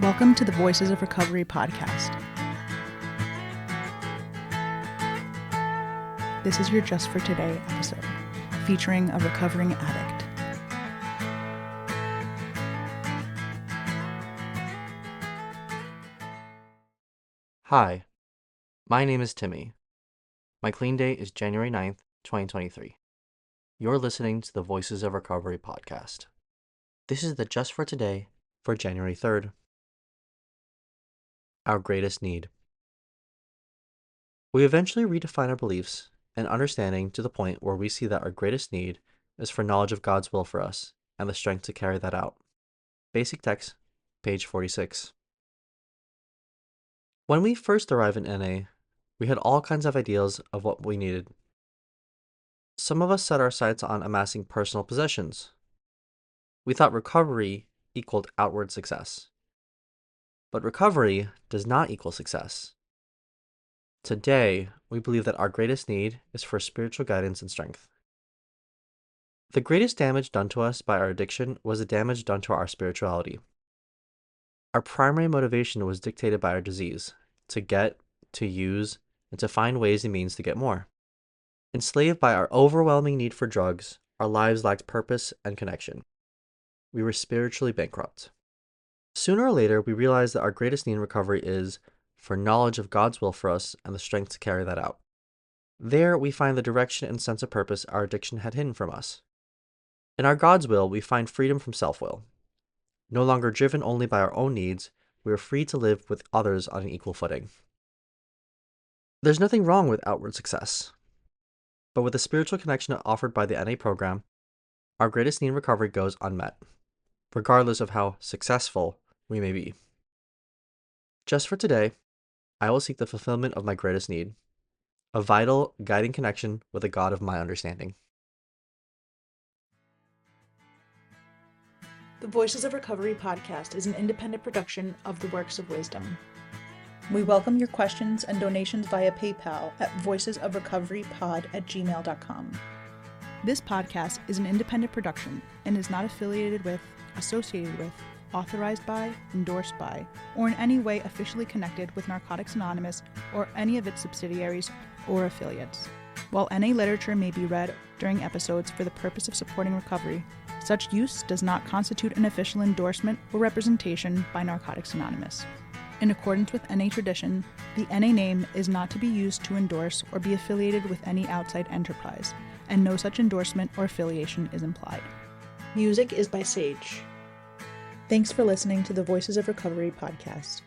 Welcome to the Voices of Recovery podcast. This is your Just for Today episode, featuring a recovering addict. Hi, my name is Timmy. My clean date is January 9th, 2023. You're listening to the Voices of Recovery podcast. This is the Just for Today for January 3rd. Our greatest need. We eventually redefine our beliefs and understanding to the point where we see that our greatest need is for knowledge of God's will for us and the strength to carry that out. Basic text, page 46. When we first arrived in NA, we had all kinds of ideas of what we needed. Some of us set our sights on amassing personal possessions. We thought recovery equaled outward success. But recovery does not equal success. Today, we believe that our greatest need is for spiritual guidance and strength. The greatest damage done to us by our addiction was the damage done to our spirituality. Our primary motivation was dictated by our disease, to get, to use, and to find ways and means to get more. Enslaved by our overwhelming need for drugs, our lives lacked purpose and connection. We were spiritually bankrupt. Sooner or later, we realized that our greatest need in recovery is for knowledge of God's will for us and the strength to carry that out. There, we find the direction and sense of purpose our addiction had hidden from us. In our God's will, we find freedom from self-will. No longer driven only by our own needs, we are free to live with others on an equal footing. There's nothing wrong with outward success. But with the spiritual connection offered by the NA program, our greatest need in recovery goes unmet, regardless of how successful we may be. Just for today, I will seek the fulfillment of my greatest need, a vital, guiding connection with the God of my understanding. The Voices of Recovery podcast is an independent production of the Works of Wisdom. We welcome your questions and donations via PayPal at voicesofrecoverypod@gmail.com. This podcast is an independent production and is not affiliated with, associated with, authorized by, endorsed by, or in any way officially connected with Narcotics Anonymous or any of its subsidiaries or affiliates. While NA literature may be read during episodes for the purpose of supporting recovery, such use does not constitute an official endorsement or representation by Narcotics Anonymous. In accordance with NA tradition, the NA name is not to be used to endorse or be affiliated with any outside enterprise, and no such endorsement or affiliation is implied. Music is by Sage. Thanks for listening to the Voices of Recovery podcast.